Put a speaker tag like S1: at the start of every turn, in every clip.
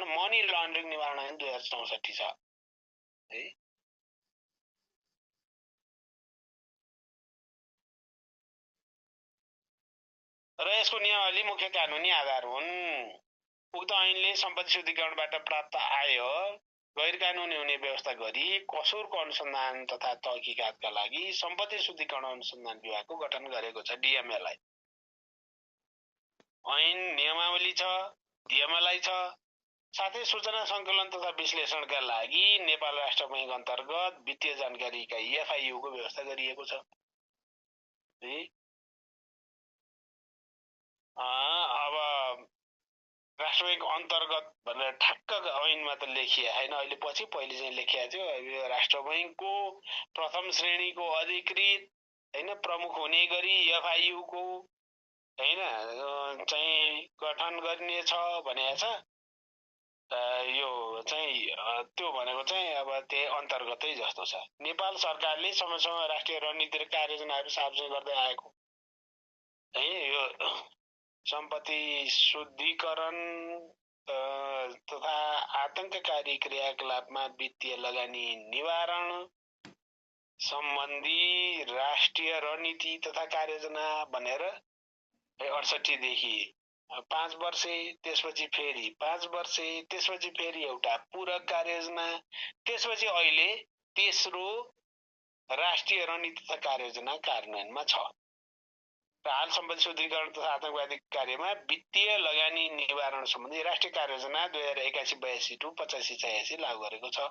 S1: निवारण, money laundering निवारण ऐन 2064 छ है। र यसको नियमावली मुख्य कानुनी आधार हुन्। उक्त ऐनले सम्पत्ति शुद्धिकरणबाट प्राप्त आय गैर कानुनी हुने व्यवस्था गरी कसुरको अनुसन्धान तथा तहकिकातका लागि सम्पत्ति शुद्धिकरण अनुसन्धान विभागको गठन गरेको छ, डिएमएलाई। ऐन नियमावली छ, डिएमएलाई छ। साथै सूचना सङ्कलन तथा विश्लेषणका लागि नेपाल राष्ट्र बैंक अन्तर्गत वित्तीय जानकारी इकाइ एफआइयु को व्यवस्था गरिएको छ। अब राष्ट्र बैंक अन्तर्गत भनेर ठ्याक्क ऐनमा त लेखिया छैन अहिले, पछि पहिले चाहिँ लेखिया थियो। यो राष्ट्र बैंकको प्रथम श्रेणीको अधिकृत हैन प्रमुख हुने गरी एफआइयु को हैन चाहिँ गठन गरिने छ भनेको छ। यो चाहिँ त्यो भनेको चाहिँ अब त्यही अन्तर्गतै जस्तो छ। नेपाल सरकारले समयसँग राष्ट्रिय रणनीति र कार्ययोजनाहरू सार्वजनिक गर्दै आएको है। यो सम्पत्ति शुद्धिकरण तथा आतंककारी क्रियाकलापमा वित्तीय लगानी निवारण सम्बन्धी राष्ट्रिय रणनीति तथा कार्ययोजना भनेर 68 देखि 5 वर्षे, त्यसपछि फेरि 5 वर्षे, त्यसपछि फेरि एउटा पूरक कार्ययोजना, त्यसपछि अहिले तेस्रो राष्ट्रिय रणनीति तथा कार्ययोजना कार्यान्वयनमा छ। हाल सम्पत्ति शुद्धिकरण तथा आतंकवादी कार्यमा वित्तीय लगानी निवारण सम्बन्धी राष्ट्रिय कार्ययोजना 2081-82 टु 85-86 लागू गरेको छ।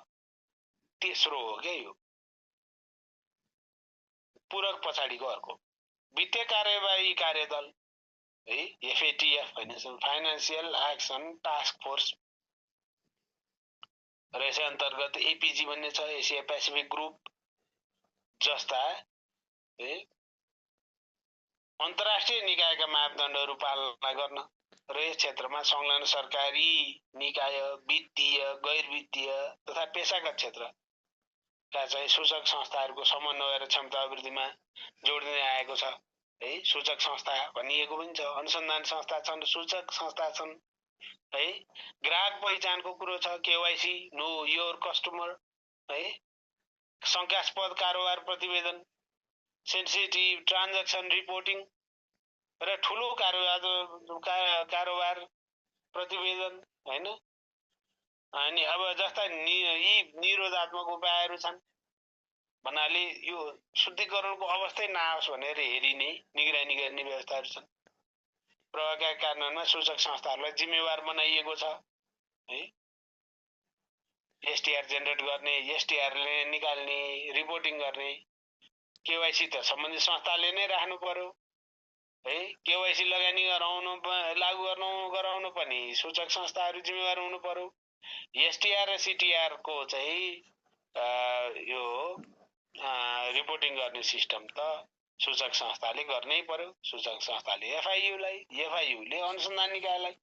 S1: तेस्रो हो के यो। पूरक पछाडिको अर्को वित्तीय कार्यवाही कार्यदल है, FATF financial action task force र यसै अन्तर्गत एपीजी भन्ने छ, एसिया पेसिफिक ग्रुप जस्ता है अन्तर्राष्ट्रिय निकायका मापदण्डहरू पालना गर्न र यस क्षेत्रमा संलग्न सरकारी निकाय, वित्तीय, गैर वित्तीय तथा पेशागत क्षेत्रका चाहिँ सूचक संस्थाहरूको समन्वय र क्षमता अभिवृद्धिमा जोड दिँदै आएको छ है। सूचक संस्था भनिएको पनि छ, अनुसन्धान संस्था छन्, सूचक संस्था छन् है। ग्राहक पहिचानको कुरो छ, केवाइसी नो योर कस्टमर है। शंकास्पद कारोबार प्रतिवेदन, सेन्सिटिभ ट्रान्ज्याक्सन रिपोर्टिङ र ठुलो कारोबार प्रतिवेदन हैन। अनि अब जस्ता यी निरोधात्मक उपायहरू छन् भन्नाले यो शुद्धिकरणको अवस्थै नआओस् भनेर हेरिने निगरानी गर्ने व्यवस्थाहरू छन्। प्रभावका कार्यान्वयनमा सूचक संस्थाहरूलाई जिम्मेवार बनाइएको छ है। एसटीआर जेनेरेट गर्ने, एसटीआरले निकाल्ने, रिपोर्टिङ गर्ने, केवाइसी त सम्बन्धित संस्थाले नै राख्नु पर्यो है। केवाइसी लगानी लागू गराउनु पनि सूचक संस्थाहरू जिम्मेवार हुनु पर्यो। एसटीआर र सीटीआर को चाहिँ यो रिपोर्टिङ गर्ने सिस्टम त सूचक संस्थाले गर्नै पर्यो। सूचक संस्थाले एफआइयुले अनुसन्धान निकायलाई।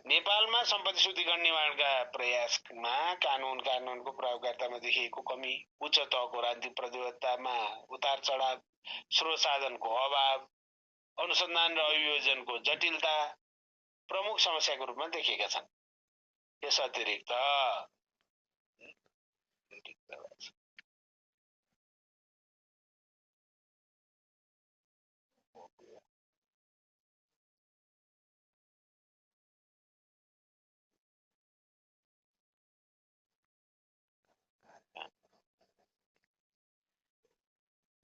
S1: नेपालमा सम्पत्ति शुद्धिकरण निवारणका प्रयासमा कानुनको प्रभावकारितामा देखिएको कमी, उच्च तहको राजनीतिक प्रतिबद्धतामा उतार चढाव, स्रोत साधनको अभाव, अनुसन्धान र अभियोजनको जटिलता प्रमुख समस्याको रूपमा देखिएका छन्। यस अतिरिक्त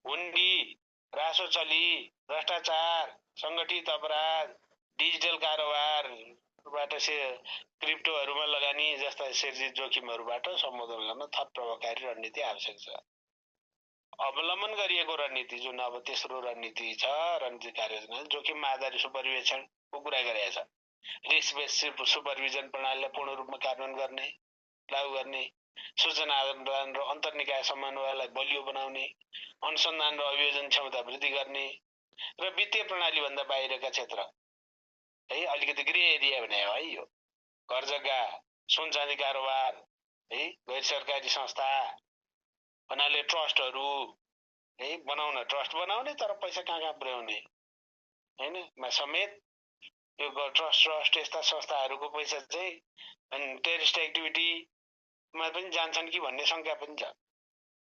S1: हुन्डी, रासो चली, भ्रष्टाचार, संगठित अपराध, डिजिटल कारोबारबाट क्रिप्टोहरूमा लगानी जस्ता सिर्जित जोखिमहरूबाट सम्बोधन गर्न थप प्रभावकारी रणनीति आवश्यक छ। अवलम्बन गरिएको रणनीति जुन अब तेस्रो रणनीति छ, रणनीति कार्ययोजना जोखिम आधारित सुपरभिजनको कुरा गरेको छ। रिस्क बेस्ड सुपरभिजन प्रणालीलाई पूर्ण रूपमा कार्यान्वयन गर्ने, लागू गर्ने, सूचना आदान र अन्तर्निकाय समन्वयलाई बलियो बनाउने, अनुसन्धान र अभियोजन क्षमता वृद्धि गर्ने र वित्तीय प्रणाली भन्दा बाहिरका क्षेत्र है अलिकति ग्रे एरिया भने है यो घर जग्गा, सुन चाँदी कारोबार है, गैर सरकारी संस्था भन्नाले ट्रस्टहरू है बनाउन, ट्रस्ट बनाउने तर पैसा कहाँ पुर्याउने हैन मा समेत यो ट्रस्ट यस्ता संस्थाहरूको पैसा चाहिँ अनि टेररिस्ट एक्टिभिटीमा पनि जान्छन् कि भन्ने शंका पनि छ।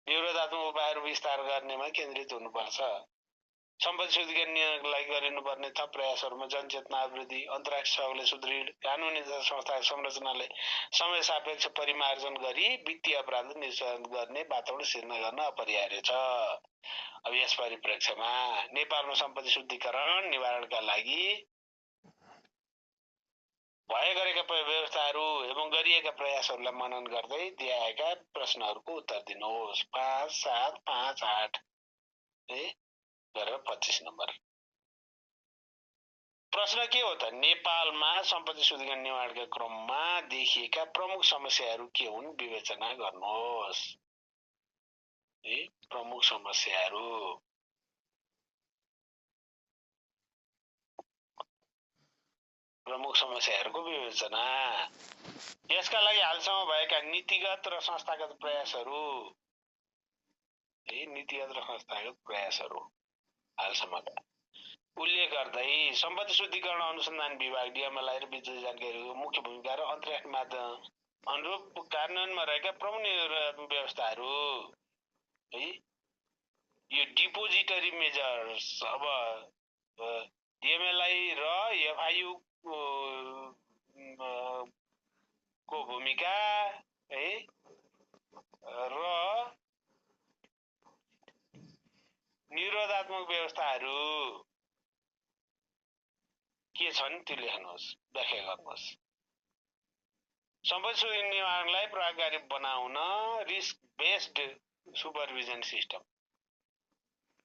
S1: निरोधात्मक उपायहरू विस्तार गर्नेमा केन्द्रित हुनुपर्छ। सम्पत्ति शुद्धिकरणलाई गरिनुपर्ने थप प्रयासहरूमा जनचेतना अभिवृद्धि, अन्तर्राष्ट्रिय सहयोगले सुदृढ कानुनी संस्था संरचनाले समय सापेक्ष परिमार्जन गरी वित्तीय अपराध निष्पादन गर्ने वातावरण सिर्जना गर्न अपरिहार्य छ। अब यस परिप्रेक्ष्यमा नेपालमा सम्पत्ति शुद्धिकरण निवारणका लागि भए गरेका व्यवस्थाहरू एवं गरिएका प्रयासहरूलाई मनन गर्दै दिएका प्रश्नहरूको उत्तर दिनुहोस्। 5, 7, 5, 8 गरेर 25 नम्बर प्रश्न के हो त? नेपालमा सम्पत्ति शुद्धिकरण निवारणका क्रममा देखिएका प्रमुख समस्याहरू के हुन् विवेचना गर्नुहोस्। प्रमुख समस्याहरू प्रमुख समस्याहरूको विवेचना। यसका लागि हालसम्म भएका नीतिगत र संस्थागत प्रयासहरू नीतिगत र संस्थागत प्रयासहरू हालसम्मका उल्लेख गर्दै सम्पत्ति शुद्धिकरण अनुसन्धान विभाग DMLI र विद्युत जानकारीको मुख्य भूमिका र अन्तर्राष्ट्रिय माध्यम अनुरूप कार्यान्वयनमा रहेका प्रमुख व्यवस्थाहरू यो डिपोजिटरी मेजर्स। अब DMLI र FIU को भूमिका र निरोधात्मक व्यवस्थाहरू के छन् त्यो लेख्नुहोस्, व्याख्या गर्नुहोस्। सम्पत्ति शुद्धिकरण निवारणलाई प्रभावकारी बनाउन रिस्क बेस्ड सुपरभिजन सिस्टम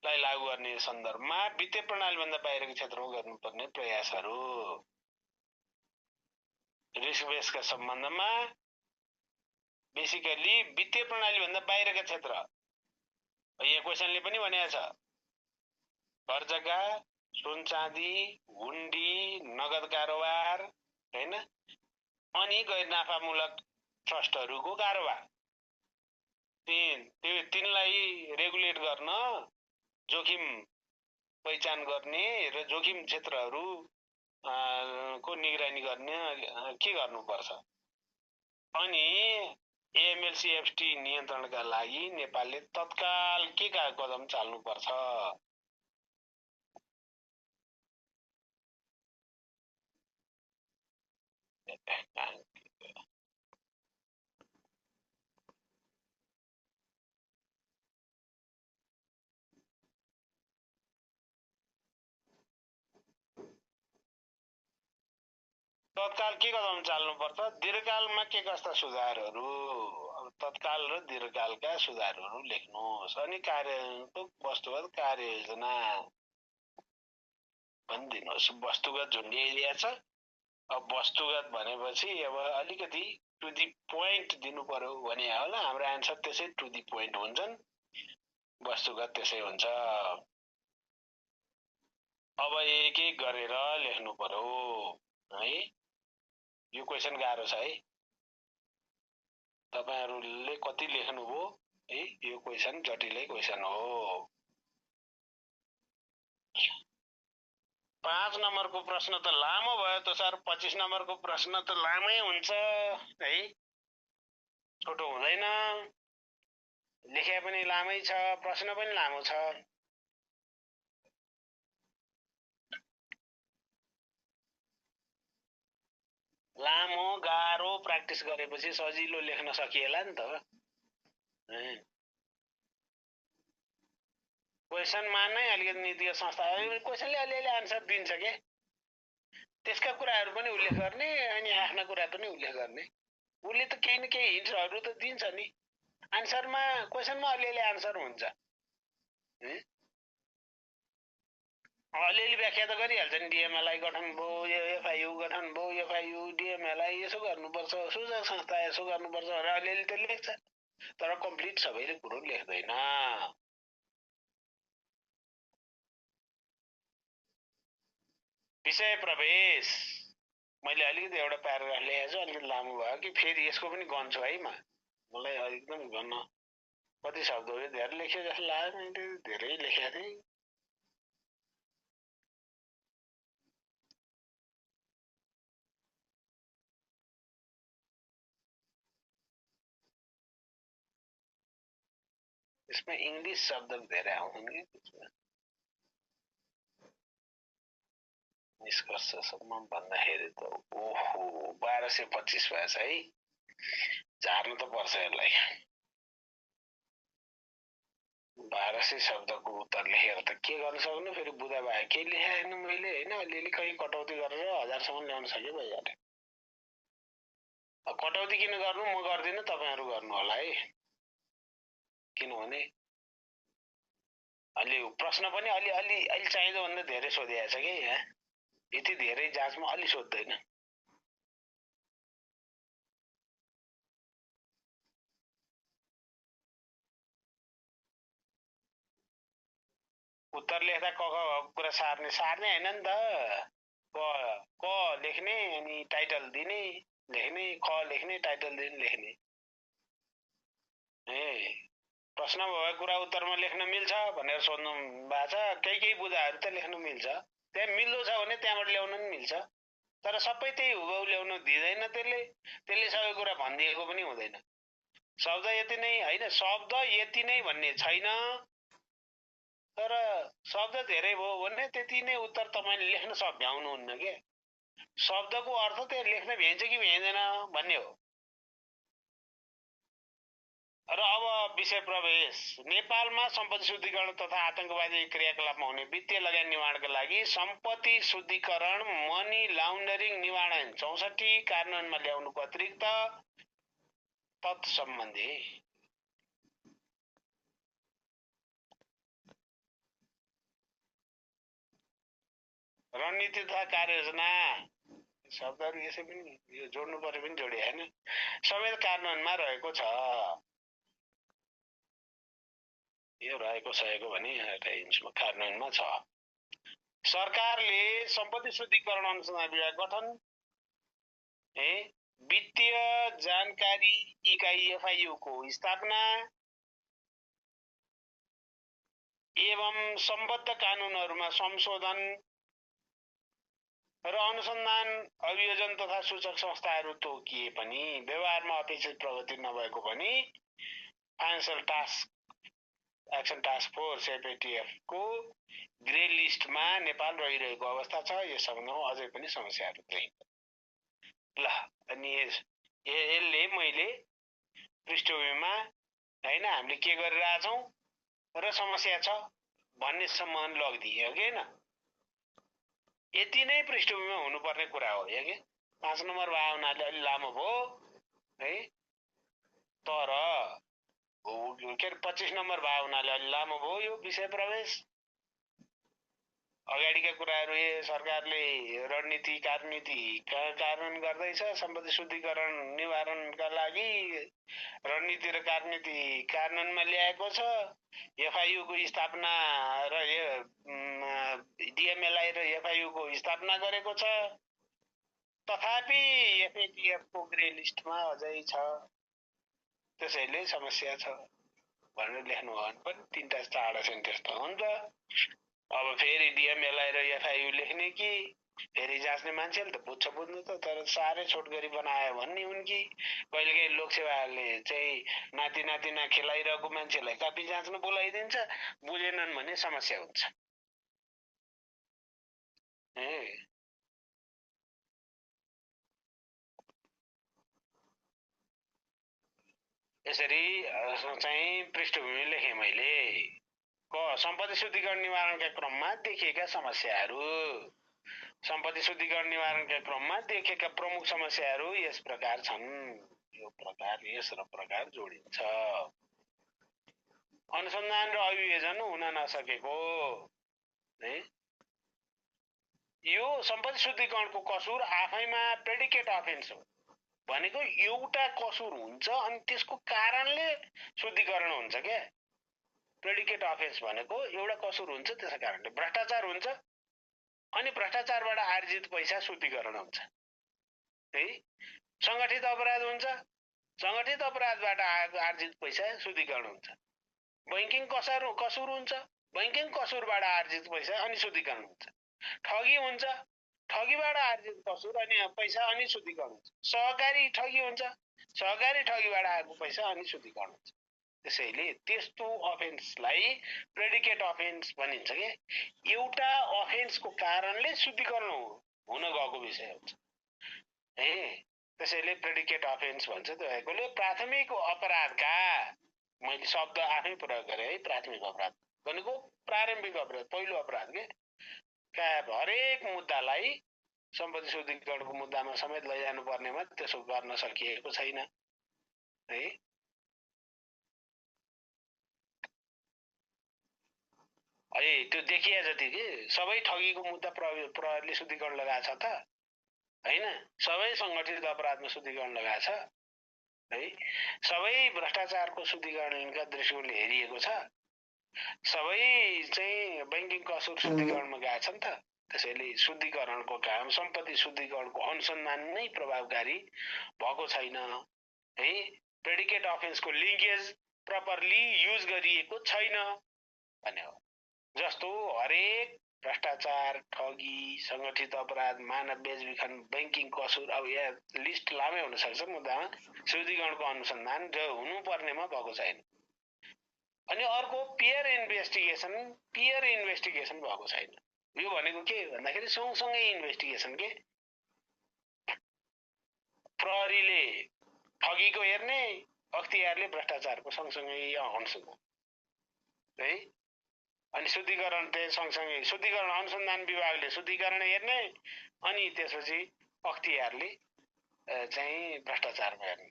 S1: लाई लागू गर्ने सन्दर्भमा वित्तीय प्रणालीभन्दा बाहिरको क्षेत्रमा गर्नुपर्ने प्रयासहरू। रिस्क बेसका सम्बन्धमा बेसिकली वित्तीय प्रणालीभन्दा बाहिरका क्षेत्र, यहाँ क्वेसनले पनि भनेको छ घर जग्गा, सुन चाँदी, हुन्डी, नगद कारोबार हैन, अनि गैर नाफामूलक ट्रस्टहरूको कारोबार। तिनलाई रेगुलेट गर्न, जोखिम पहिचान गर्ने र जोखिम क्षेत्रहरू को निगरानी गर्ने के गर्नुपर्छ। अनि AML-CFT नियन्त्रणका लागि नेपालले तत्काल के कदम चाल्नुपर्छ। तत्काल के कदम चाल्नुपर्छ, दीर्घकालमा के कस्ता सुधारहरू, तत्काल र दीर्घकालका सुधारहरू लेख्नुहोस्। अनि कार्यको वस्तुगत कार्ययोजना पनि दिनुहोस्। वस्तुगत झुन्डिएरिया छ। अब वस्तुगत भनेपछि अब अलिकति टु दी पोइन्ट दिनु पर्यो भने होला। हाम्रो आन्सर त्यसै टु दी पोइन्ट हुन्छन्, वस्तुगत त्यसै हुन्छ। अब एक एक गरेर लेख्नु पर्यो है। यो क्वेसन गाह्रो छ है, तपाईहरुले कति लेख्नुभयो है। यो क्वेसन जटिलै क्वेसन हो। 5 नम्बरको प्रश्न त लामो भयो त सर। 25 नम्बरको प्रश्न त लामै हुन्छ है, छोटो हुँदैन। लेखे पनि लामै छ, प्रश्न पनि लामो छ। लामो गाह्रो प्र्याक्टिस गरेपछि सजिलो लेख्न सकिएला नि त। क्वेसनमा नै अलिकति नीतिगत संस्था क्वेसनले अलिअलि आन्सर दिन्छ के, त्यसका कुराहरू पनि उल्लेख गर्ने अनि आफ्ना कुरा पनि उल्लेख गर्ने। उसले त केही न केही हिन्ट्सहरू त दिन्छ नि आन्सरमा। क्वेसनमा अलिअलि आन्सर हुन्छ, अलिअलि व्याख्या त गरिहाल्छ नि। DMLI गठन भयो, FIU गठन भयो, FIU DMLI यसो गर्नुपर्छ, सूचक संस्था यसो गर्नुपर्छ भनेर अलिअलि त लेख्छ, तर कम्प्लिट सबैले कुरो लेख्दैन। विषय प्रवेश मैले अलिकति एउटा प्याराग्राफ लेखेको छु, अलिकति लामो भयो कि फेरि यसको पनि गन्छु है। मलाई एकदम गन्न कति शब्द हो, धेरै लेख्यो जस्तो लाग्यो। मैले धेरै लेखेको थिएँ। त्यसमा इङ्ग्लिस शब्द धेरै आउँछन् कि त्यसमा निष्कर्षसम्म भन्दाखेरि त ओहो 1225 भएछ है झार्नु त पर्छ यसलाई 1200 शब्दको उत्तर लेखेर त के गर्न सक्नु फेरि बुझा भए केही लेखे हेर्नु मैले होइन अलिअलि कहीँ कटौती गरेर 1000 ल्याउन सके भइहाल्यो कटौती किन गर्नु म गर्दिनँ तपाईँहरू गर्नु होला है किनभने अलि प्रश्न पनि अलि चाहिँदो भन्दा धेरै सोधिएको छ कि यहाँ यति धेरै जाँचमा अलि सोध्दैन उत्तर लेख्दा क कुरा सार्ने होइन नि त क लेख्ने अनि टाइटल दिने लेख्ने क लेख्ने टाइटल दिने लेख्ने ए प्रश्न भएको कुरा उत्तरमा लेख्न मिल्छ भनेर सोध्नु भएको छ केही बुझाहरू त लेख्नु मिल्छ त्यहाँ मिल्दो छ भने त्यहाँबाट ल्याउन पनि मिल्छ तर सबै त्यही हुबहु ल्याउन दिँदैन त्यसले सबै कुरा भनिदिएको पनि हुँदैन शब्द यति नै होइन शब्द यति नै भन्ने छैन तर शब्द धेरै भयो भने त्यति नै उत्तर तपाईँले लेख्न भ्याउनुहुन्न के शब्दको अर्थ त्यहाँ लेख्न भ्याइन्छ कि भ्याइँदैन भन्ने हो र अब विषय प्रवेश नेपालमा सम्पत्ति शुद्धिकरण तथा आतंकवादी क्रियाकलापमा हुने वित्तीय लगानी निवारणका लागि सम्पत्ति शुद्धिकरण मनी लाउन्डरिङ निवारण 64 कार्यान्वयनमा ल्याउनुको अतिरिक्त तत्सम्बन्धी रणनीति तथा कार्ययोजना शब्दहरू यसै पनि यो जोड्नु पर्यो पनि जोडिए हैन समेत कार्यान्वयनमा रहेको छ यो रहेको सकेको भने इन्चमा कार्यान्वयनमा छ सरकारले सम्पत्ति शुद्धिकरण अनुसन्धान विभाग गठन वित्तीय जानकारी इकाई एफआईयू को स्थापना एवं सम्बद्ध कानूनहरूमा संशोधन र अनुसन्धान अभियोजन तथा सूचक संस्थाहरू तोकिए पनि व्यवहारमा अपेक्षित प्रगति नभएको पनि financial action task force FATF को ग्रे लिस्टमा नेपाल रहिरहेको अवस्था छ यस सम्बन्धमा अझै पनि समस्याहरू चाहिँ ल अनि यसले मैले पृष्ठभूमिमा हैन हामीले के गरिरहेछौं र समस्या छ भन्ने सम्मान लगिदिए हो कि हैन यति नै पृष्ठभूमिमा हुनुपर्ने कुरा हो या के 5 नम्बर भावनाले अलि लामो भयो है तर के 25 नम्बर भावनाले अलि लामो भयो यो विषय प्रवेश अगाडिका कुराहरू सरकारले रणनीति कार्यनीति कार्यान्वयन गर्दैछ सम्पत्ति शुद्धिकरण निवारणका लागि रणनीति र कार्यनीति कार्यान्वयनमा ल्याएको छ एफआईयू को स्थापना र डीएमएलआई र एफआईयू को स्थापना गरेको छ तथापि एफएटीएफ को ग्रे लिस्टमा अझै छ त्यसैले समस्या छ भनेर लेख्नु हो भने पनि तीनटा चारवटा सेन्टेन्स त हुन्छ अब फेरि डीएमएलआई र एफआईयू लेख्ने कि फेरि जाँच्ने मान्छेले त बुझ्नु त तर साह्रै छोटगरी बनायो भन्ने हुन् कि कहिलेकाहीँ लोकसेवाले चाहिँ नाति नातिना खेलाइरहेको मान्छेलाई कापी जाँच्न बोलाइदिन्छ बुझेनन् भने समस्या हुन्छ यसरी चाहिँ पृष्ठभूमि लेखेँ मैले सम्पत्ति शुद्धिकरण निवारणका क्रममा देखिएका समस्याहरू सम्पत्ति शुद्धिकरण निवारणका क्रममा देखिएका प्रमुख समस्याहरू यस प्रकार छन् यो प्रकार यस र प्रकार जोडिन्छ अनुसन्धान र अभियोजन हुन नसकेको है यो सम्पत्ति शुद्धिकरणको कसुर आफैमा प्रेडिकेट अफेन्स हो भनेको एउटा कसुर हुन्छ अनि त्यसको कारणले शुद्धिकरण हुन्छ के प्रेडिकेट अफेन्स भनेको एउटा कसुर हुन्छ त्यसै कारणले भ्रष्टाचार हुन्छ अनि भ्रष्टाचारबाट आर्जित पैसा शुद्धिकरण हुन्छ है संगठित अपराध हुन्छ संगठित अपराधबाट आर्जित पैसा शुद्धिकरण हुन्छ बैंकिङ कसुर हुन्छ बैंकिङ कसुरबाट आर्जित पैसा अनि शुद्धिकरण हुन्छ ठगी हुन्छ ठगीबाट आर्जित कसुर अनि पैसा अनि शुद्धिकरण हुन्छ सहकारी ठगी हुन्छ सहकारी ठगीबाट आएको पैसा अनि शुद्धिकरण हुन्छ त्यसैले त्यस्तो अफेन्सलाई प्रेडिकेट अफेन्स भनिन्छ के एउटा अफेन्सको कारणले शुद्धिकरण हुन गएको विषय हुन्छ है त्यसैले प्रेडिकेट अफेन्स भन्छ त्यो भएकोले प्राथमिक अपराधका मैले शब्द आफै प्रयोग गरेँ है प्राथमिक अपराध भनेको प्रारम्भिक अपराध पहिलो अपराध के हरेक मुद्दालाई सम्पत्ति शुद्धिकरणको मुद्दामा समेत लैजानु पर्नेमा त्यसो गर्न सकिएको छैन है है त्यो देखिए जति के सबै ठगीको मुद्दा प्रहरीले शुद्धिकरण लगाएको छ त हैन सबै संगठित अपराधमा शुद्धिकरण लगाएको छ है सबै भ्रष्टाचारको शुद्धिकरणका दृष्टिकोणले हेरिएको छ सबै चाहिँ बैंकिङ कसुर शुद्धिकरणमा गएको छ नि त त्यसैले शुद्धिकरणको काम सम्पत्ति शुद्धिकरणको अनुसन्धान नै प्रभावकारी भएको छैन है प्रेडिकेट अफेन्सको लिङ्केज प्रपरली युज गरिएको छैन भन्ने हो जस्तो हरेक भ्रष्टाचार ठगी संगठित अपराध मानव बेचबिखन बैंकिङ कसुर अब यहाँ लिस्ट लामै हुन सक्छ मुद्दामा शुद्धिकरणको अनुसन्धान जो हुनुपर्नेमा भएको छैन अनि अर्को पियर इन्भेस्टिगेसन भएको छैन यो भनेको के भन्दाखेरि सँगसँगै इन्भेस्टिगेसन के प्रहरीले ठगीको हेर्ने अख्तियारले भ्रष्टाचारको सँगसँगै अनुसन्धान है अनि शुद्धिकरण चाहिँ सँगसँगै शुद्धिकरण अनुसन्धान विभागले शुद्धिकरण हेर्ने अनि त्यसपछि अख्तियारले चाहिँ भ्रष्टाचारमा हेर्ने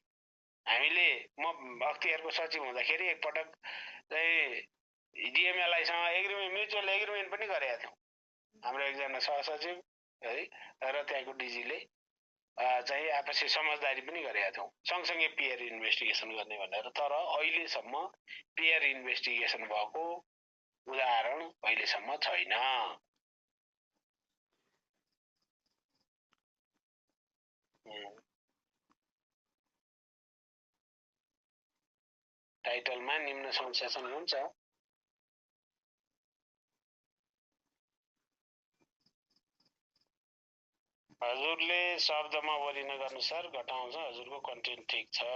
S1: हामीले म अख्तियारको सचिव हुँदाखेरि एकपटक चाहिँ डिएमएलआईसँग एग्रिमेन्ट म्युचुअल एग्रिमेन्ट पनि गरेका थियौँ हाम्रो एकजना सहसचिव है र त्यहाँको डिजीले चाहिँ आपसी समझदारी पनि गरेका थियौँ सँगसँगै पियर इन्भेस्टिगेसन गर्ने भनेर तर अहिलेसम्म पियर इन्भेस्टिगेसन भएको उदाहरण अहिलेसम्म छैन टाइटलमा निम्न संशोधन हुन्छ हजुरले शब्दमा बोली नगर्नु सर घटाउँछ हजुरको कन्टेन्ट ठिक छ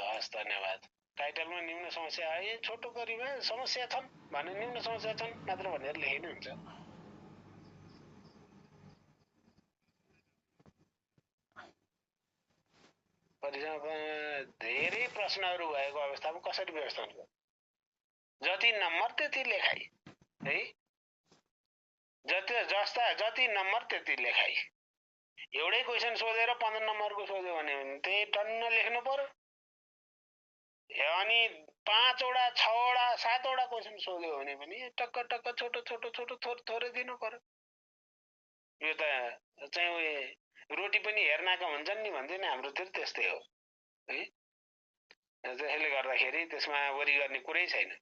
S1: हस् धन्यवाद टाइटलमा निम्न समस्या आए छोटो गरिमा समस्या छन् भने निम्न समस्या छन् मात्र भनेर लेखिनु हुन्छ परिसरमा धेरै प्रश्नहरू भएको अवस्थामा कसरी व्यवस्थापन गर्नु जति नम्बर त्यति लेखाइ है जति नम्बर त्यति लेखाइ एउटै क्वेसन सोधेर 15 नम्बरको सोध्यो भने त्यही टन्न लेख्नु पर्यो अनि 5 वटा 6 वटा 7 वटा क्वेसन सोध्यो भने पनि टक्क टक्क छोटो छोटो छोटो थोरै दिनु पर्यो यो त चाहिँ रोटी पनि हेर्नाका हुन्छन् नि भन्थे नि हाम्रोतिर त्यस्तै हो है त्यसैले गर्दाखेरि त्यसमा वरि गर्ने कुरै छैन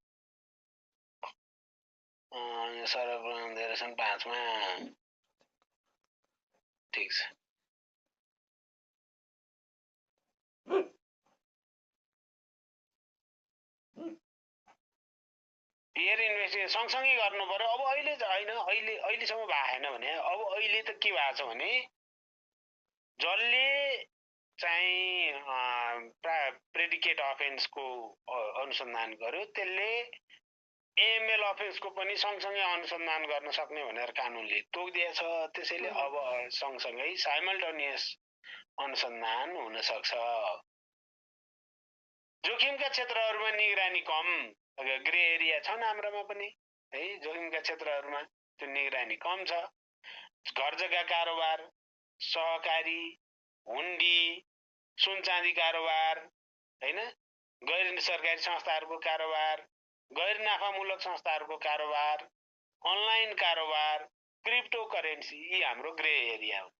S1: सर्वप्रथम धेरै छन् 5 मा ठीक छ पियर इन्भेस्टिगेसन सँगसँगै गर्नु पर्यो अब अहिले हैन अहिलेसम्म भएन भने अब अहिले त के भएको छ भने जसले चाहिँ प्रेडिकेट अफेन्सको अनुसन्धान गर्यो त्यसले एएमएल अफेन्सको पनि सँगसँगै अनुसन्धान गर्न सक्ने भनेर कानुनले तोकिदिएको छ त्यसैले अब सँगसँगै साइमल्टेनियस अनुसन्धान हुन सक्छ जोखिमका क्षेत्रहरूमा निगरानी कम ग्रे एरिया छन् हाम्रोमा पनि है जोखिमका क्षेत्रहरूमा त्यो निगरानी कम छ घर जग्गा कारोबार सहकारी हुन्डी सुन चाँदी कारोबार हैन गैर सरकारी संस्थाहरूको कारोबार गैर नाफामूलक संस्थाहरूको कारोबार अनलाइन कारोबार क्रिप्टो करेन्सी यी हाम्रो ग्रे एरिया हो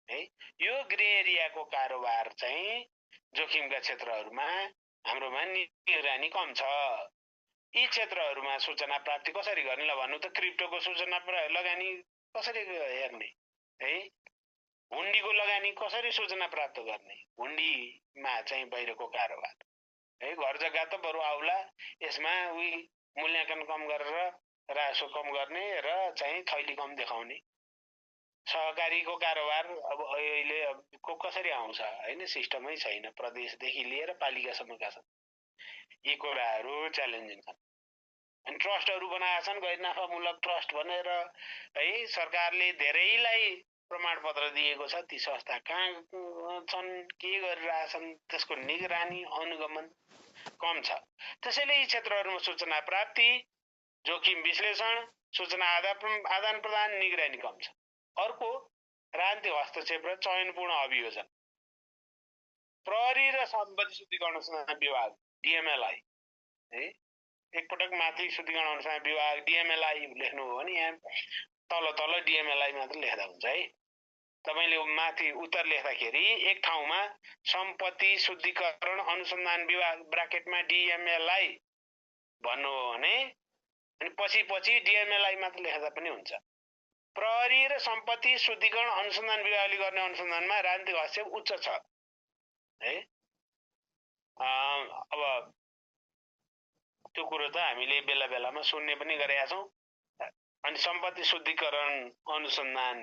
S1: है यो ग्रे एरियाको कारोबार चाहिँ जोखिमका क्षेत्रहरूमा हाम्रोमा निगरानी कम छ यी क्षेत्रहरूमा सूचना प्राप्ति कसरी गर्ने ल भन्नु त क्रिप्टोको सूचना लगानी कसरी हेर्ने है हुन्डीको लगानी कसरी सूचना प्राप्त गर्ने हुन्डीमा चाहिँ बाहिरको कारोबार है घर जग्गा त बरु आउला यसमा उही मूल्याङ्कन कम गरेर रासो कम गर्ने र चाहिँ थैली कम देखाउने सहकारीको कारोबार अब अहिले कसरी आउँछ हैन सिस्टमै छैन प्रदेशदेखि लिएर पालिकासम्मका यी कुराहरू च्यालेन्जिङ छन्। अनि ट्रस्टहरू बनाएका छन्, गैर नाफामूलक ट्रस्ट भनेर है, सरकारले धेरैलाई प्रमाणपत्र दिएको छ। ती संस्था कहाँ छन्, के गरिरहेछन्, त्यसको निगरानी अनुगमन कम छ। त्यसैले यी क्षेत्रहरूमा सूचना प्राप्ति, जोखिम विश्लेषण, सूचना आदान प्रदान, निगरानी कम छ। अर्को राजनीतिक हस्तक्षेप र चयनपूर्ण अभियोजन। प्रहरी र सम्पत्ति शुद्धिकरण अनुसन्धान विभाग DMLI है, एकपटक माथि शुद्धिकरण अनुसन्धान विभाग DMLI लेख्नु हो भने यहाँ तल तल DMLI मात्र लेख्दा हुन्छ है। तपाईले माथि उत्तर लेख्दाखेरि एक ठाउँमा सम्पत्ति शुद्धिकरण अनुसन्धान विभाग ब्राकेटमा DMLI भन्नु हो भने अनि पछि DMLI मात्र लेख्दा पनि हुन्छ। प्रहरी र सम्पत्ति शुद्धिकरण अनुसन्धान विभागले गर्ने अनुसन्धानमा राजनीतिक हस्तक्षेप उच्च छ है। अब त्यो कुरो त हामीले बेला बेलामा सुन्ने पनि गरेका छौँ। अनि सम्पत्ति शुद्धिकरण अनुसन्धान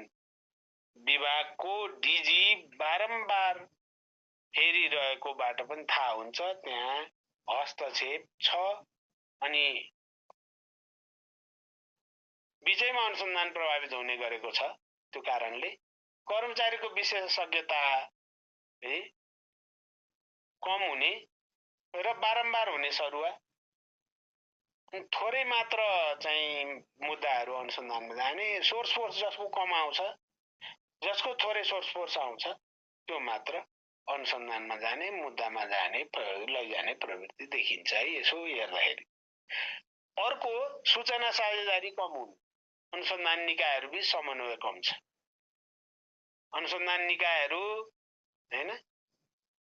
S1: विभागको DG बारम्बार हेरिरहेकोबाट पनि थाहा हुन्छ त्यहाँ हस्तक्षेप छ। अनि विषयमा अनुसन्धान प्रभावित हुने गरेको छ। त्यो कारणले कर्मचारीको विशेषज्ञता है कम हुने र बारम्बार हुने सरुवा, थोरै मात्र चाहिँ मुद्दाहरू अनुसन्धानमा जाने, सोर्स फोर्स जसको कम आउँछ, जसको थोरै सोर्स फोर्स आउँछ त्यो मात्र अनुसन्धानमा जाने, मुद्दामा जाने, लैजाने प्रवृत्ति देखिन्छ है यसो हेर्दाखेरि। अर्को सूचना साझेदारी कम हुनु, अनुसन्धान निकायहरू बीच समन्वय कम छ। अनुसन्धान निकायहरू हैन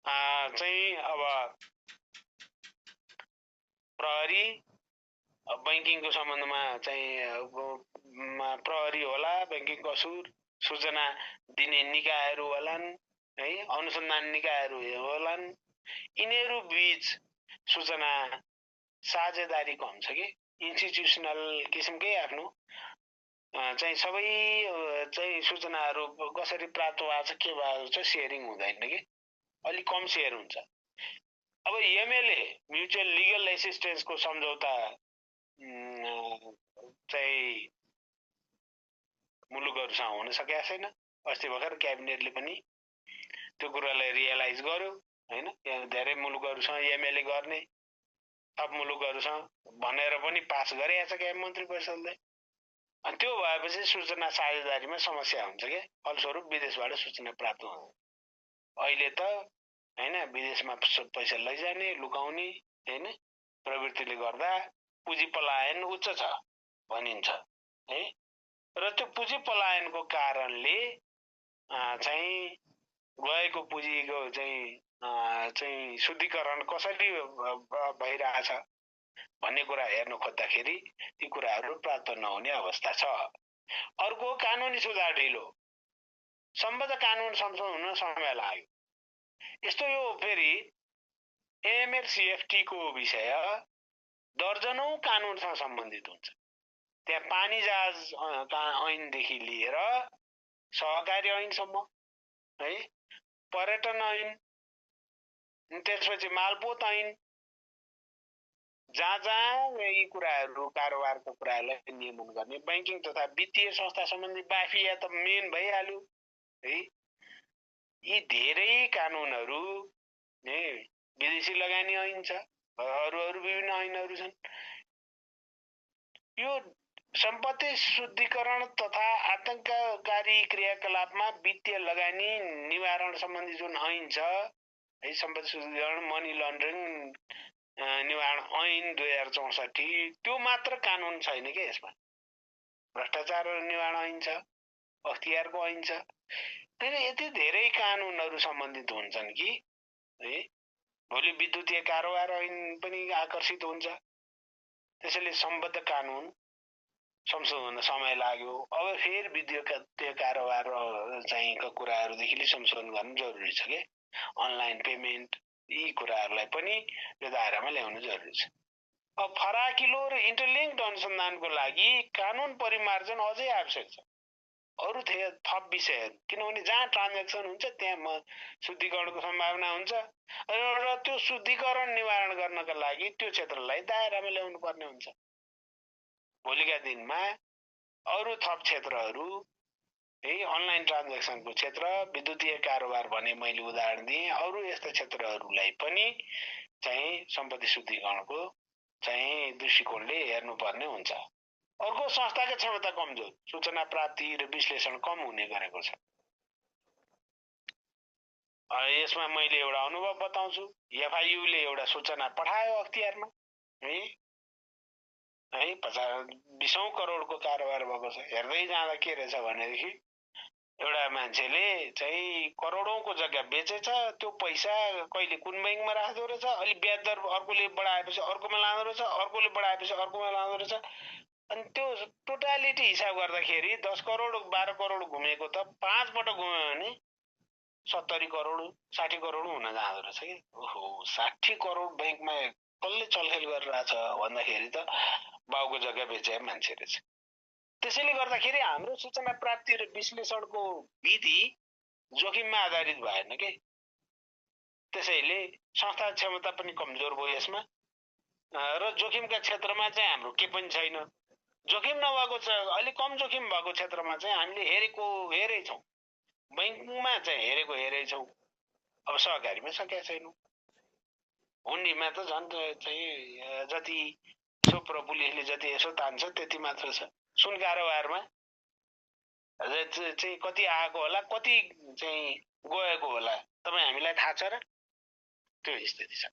S1: चाहिँ अब प्रहरी बैंकिङको सम्बन्धमा चाहिँ प्रहरी होला, बैंकिङ कसुर सूचना दिने निकायहरू होलान् है, अनुसन्धान निकायहरू होलान्। यिनीहरू बीच सूचना साझेदारी कम छ कि इन्स्टिट्युसनल किसिमकै आफ्नो चाहिँ सबै चाहिँ सूचनाहरू कसरी प्राप्त भएको छ, के भएको छ, सेयरिङ हुँदैन कि, अलि कम सेयर हुन्छ। अब MLA म्युचुअल लिगल एसिस्टेन्सको सम्झौता चाहिँ मुलुकहरूसँग हुन सकेको छैन। अस्ति भर्खर क्याबिनेटले पनि त्यो कुरालाई रियलाइज गर्यो हैन। धेरै मुलुकहरूसँग MLA गर्ने, थप मुलुकहरूसँग भनेर पनि पास गरेको छ क्याबिनेट मन्त्री परिषदले। अनि त्यो भएपछि सूचना साझेदारीमा समस्या हुन्छ के, फलस्वरूप विदेशबाट सूचना प्राप्त हुँदैन। अहिले त हैन विदेशमा पैसा लैजाने, लुकाउने हैन प्रवृत्तिले गर्दा पुँजी पलायन उच्च छ भनिन्छ है। र त्यो पुँजी पलायनको कारणले चाहिँ गएको पुँजीको चाहिँ शुद्धिकरण कसरी भइरहेछ भन्ने कुरा हेर्न खोज्दाखेरि ती कुराहरू प्राप्त नहुने अवस्था छ। अर्को कानुनी सुधार ढिलो, सम्बद्ध कानुन संशोधन हुन समय लाग्यो। यस्तो यो फेरि AML-CFT को विषय दर्जनौं कानुनसँग सम्बन्धित हुन्छ। त्यहाँ पानी जहाज ऐनदेखि लिएर सहकारी ऐनसम्म है, पर्यटन ऐन, त्यसपछि मालपोत ऐन, जहाँ यी कुराहरू कारोबारको कुरालाई नियमन गर्ने, बैंकिङ तथा वित्तीय संस्था सम्बन्धी बाफिया त मेन भइहाल्यो है। यी धेरै कानुनहरू है, विदेशी लगानी ऐन छ, अरू विभिन्न ऐनहरू छन्। यो सम्पत्ति शुद्धिकरण तथा आतंककारी क्रियाकलापमा वित्तीय लगानी निवारण सम्बन्धी जुन ऐन छ है, सम्पत्ति शुद्धिकरण मनी लन्ड्रिङ निवारण ऐन 2064, त्यो मात्र कानुन छैन के यसमा। भ्रष्टाचार निवारण ऐन छ, अख्तियारको ऐन छ। त्यसले यति धेरै कानुनहरू सम्बन्धित हुन्छन् कि है, भोलि विद्युतीय कारोबार ऐन पनि आकर्षित हुन्छ। त्यसैले सम्बद्ध कानुन संशोधन समय लाग्यो। अब फेरि विद्युतीय कारोबार चाहिँ कुराहरूदेखि संशोधन गर्नु जरुरी छ के, अनलाइन पेमेन्ट, यी कुराहरूलाई पनि यो दायरामा ल्याउनु जरुरी छ। अब फराकिलो र इन्टरलिङ्क्ड अनुसन्धानको लागि कानुन परिमार्जन अझै आवश्यक छ। अरू थप विषयहरू, किनभने जहाँ ट्रान्ज्याक्सन हुन्छ त्यहाँ शुद्धिकरणको सम्भावना हुन्छ र त्यो शुद्धिकरण निवारण गर्नका लागि त्यो क्षेत्रलाई दायरामा ल्याउनु पर्ने हुन्छ। भोलिका दिनमा अरू थप क्षेत्रहरू है, अनलाइन ट्रान्ज्याक्सनको क्षेत्र, विद्युतीय कारोबार भने मैले उदाहरण दिएँ, अरू यस्ता क्षेत्रहरूलाई पनि चाहिँ सम्पत्ति शुद्धिकरणको चाहिँ दृष्टिकोणले हेर्नुपर्ने हुन्छ। अर्को, संस्थाको क्षमता कमजोर, सूचना प्राप्ति र विश्लेषण कम हुने गरेको छ। यसमा मैले एउटा अनुभव बताउँछु। एफआइयुले एउटा सूचना पठायो अख्तियारमा है, 20 करोडको कारोबार भएको छ। हेर्दै जाँदा के रहेछ भनेदेखि एउटा मान्छेले चाहिँ करोडौंको जग्गा बेचेछ, त्यो पैसा कहिले कुन बैंकमा राख्दो रहेछ, अलि ब्याज दर अर्कोले बढाएपछि अर्कोमा लाँदो रहेछ, अर्कोले बढाएपछि अर्कोमा लाँदो रहेछ। अनि त्यो टोटालिटी हिसाब गर्दाखेरि 10 करोड 12 करोड घुमेको त 5 पटक घुम्यो भने 70 करोड 60 करोड हुन जाँदो रहेछ कि। ओहो, 60 करोड बैंकमा कसले चलखेल गरिरहेछ भन्दाखेरि त बाउको जग्गा बेचे मान्छे रहेछ। त्यसैले गर्दाखेरि हाम्रो सूचना प्राप्ति र विश्लेषणको विधि जोखिममा आधारित भएन के। त्यसैले संस्था क्षमता पनि कमजोर भयो यसमा, र जोखिमका क्षेत्रमा चाहिँ हाम्रो के पनि छैन। जोखिम नभएको छ, अलि कम जोखिम भएको क्षेत्रमा चाहिँ हामीले हेरै छौँ, बैंकमा चाहिँ हेरै छौँ, अब सहकारीमा सकेका छैनौँ। हुन्डीमा त झन् चाहिँ जति यसो पुलिसले जति यसो तान्छ त्यति मात्र छ। सुन कारोबारमा चाहिँ कति आएको होला, कति चाहिँ गएको होला, तपाईँ हामीलाई थाहा छ र? त्यो स्थिति छ।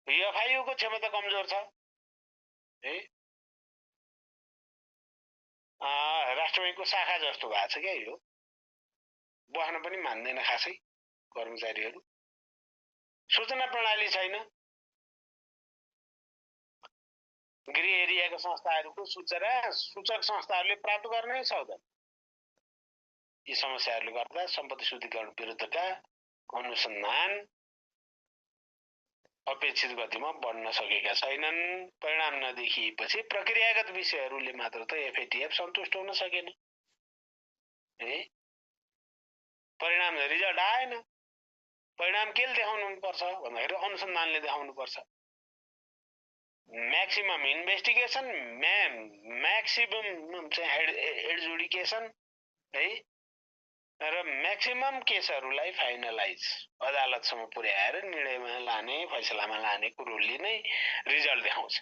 S1: एफआइयुको क्षमता कमजोर छ है। राष्ट्र बैङ्कको शाखा जस्तो भएको छ क्या, यो बस्न पनि मान्दैन खासै कर्मचारीहरू। सूचना प्रणाली छैन। गृह एरियाको संस्थाहरूको सूचक संस्थाहरूले प्राप्त गर्नै सक्दैन। यी समस्याहरूले गर्दा सम्पत्ति शुद्धिकरण विरुद्धका अनुसन्धान अपेक्षित गतिमा बढ्न सकेका छैनन्। परिणाम नदेखिएपछि प्रक्रियागत विषयहरूले मात्र त एफएटीएफ सन्तुष्ट हुन सकेन है। परिणाम रिजल्ट आएन। परिणाम के देखाउनु पर्छ भन्दाखेरि अनुसन्धानले देखाउनु पर्छ। म्याक्सिमम इन्भेस्टिगेसन, म्याक्सिमम चाहिँ एडजुडिकेसन है, र म्याक्सिमम केसहरूलाई फाइनलाइज अदालतसम्म पुर्याएर निर्णयमा लाने, फैसलामा लाने कुरोले नै रिजल्ट देखाउँछ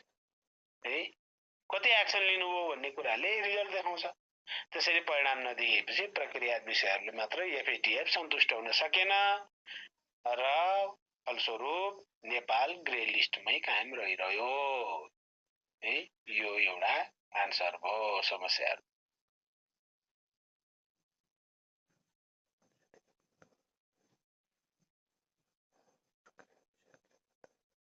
S1: है। कति एक्सन लिनुभयो भन्ने कुराले रिजल्ट देखाउँछ। त्यसैले परिणाम नदिएपछि प्रक्रिया विषयहरूले मात्र एफएटीएफ सन्तुष्ट हुन सकेन र फलस्वरूप नेपाल ग्रे लिस्टमै कायम रहिरह्यो है। यो एउटा आन्सर भयो समस्याहरू।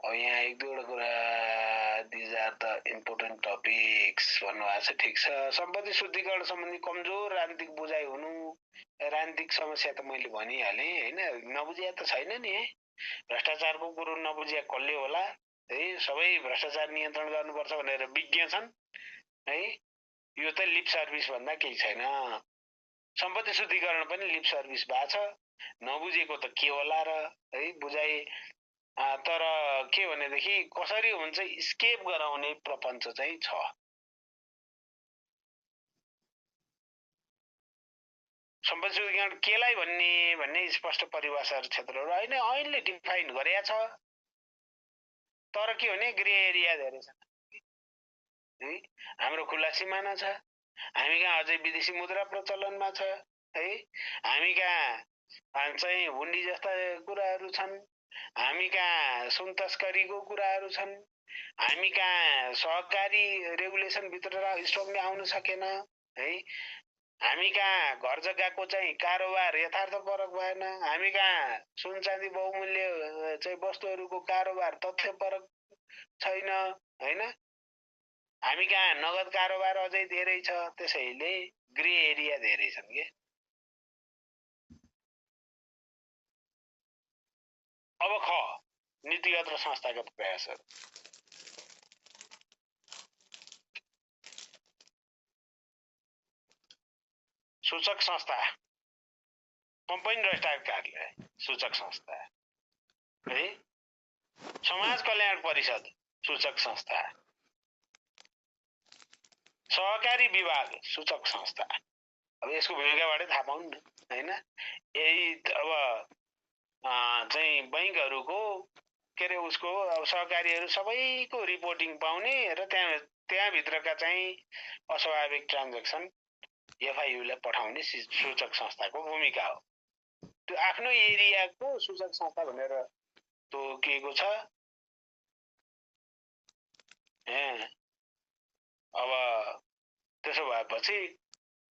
S1: अब यहाँ एक दुईवटा कुरा, these are the important topics भन्नुभएको छ। ठिक छ। सम्पत्ति शुद्धिकरण सम्बन्धी कमजोर राजनीतिक बुझाइ हुनु, राजनीतिक समस्या त मैले भनिहालेँ होइन, नबुझिया त छैन नि है। भ्रष्टाचारको कुरो नबुझिया कसले होला है। सबै भ्रष्टाचार नियन्त्रण गर्नुपर्छ भनेर विज्ञ छन् है। यो त लिप सर्भिस भन्दा केही छैन। सम्पत्ति शुद्धिकरण पनि लिप सर्भिस भएको छ। नबुझेको त के होला र है, बुझाइ। तर के भनेदेखि कसरी हुन्छ स्केप गराउने प्रपञ्च चाहिँ छ। सम्पत्ति शुद्धिकरण केलाई भन्ने स्पष्ट परिभाषाहरू क्षेत्रहरू होइन, ऐनले डिफाइन गरेका छ। तर के भने ग्रे एरिया धेरै छ है। हाम्रो खुला सिमाना छ। हामी कहाँ अझै विदेशी मुद्रा प्रचलनमा छ है। हामी कहाँ चाहिँ हुन्डी जस्ता कुराहरू छन्। हामी कहाँ सुन तस्करीको कुराहरू छन्। हामी कहाँ सहकारी रेगुलेसन भित्र स्ट्रङली आउन सकेन है। हामी कहाँ घर जग्गाको चाहिँ कारोबार यथार्थपरक भएन। हामी कहाँ सुन चाँदी बहुमूल्य चाहिँ वस्तुहरूको कारोबार तथ्यपरक छैन हैन। हामी कहाँ नगद कारोबार अझै धेरै छ। त्यसैले ग्रे एरिया धेरै छन् के। अब ख, नीतिगत र संस्थागत प्रयासहरू। सूचक संस्था कम्पनी रजिस्ट्रार कार्यालय सूचक संस्था है समाज कल्याण परिषद सूचक संस्था सहकारी विभाग सूचक संस्था अब यसको भूमिकाबाटै थाहा पाउनु न हैन यही अब चाहिँ बैंकहरुको के रे उसको अब सहकारीहरु सबैको रिपोर्टिङ पाउने र त्यहाँ भित्रका चाहिँ अस्वाभाविक ट्रान्ज्याक्सन एफआईयुलाई पठाउने सूचक संस्थाको भूमिका हो त्यो आफ्नो एरियाको सूचक संस्था भनेर तोकिएको छ अब त्यसो भएपछि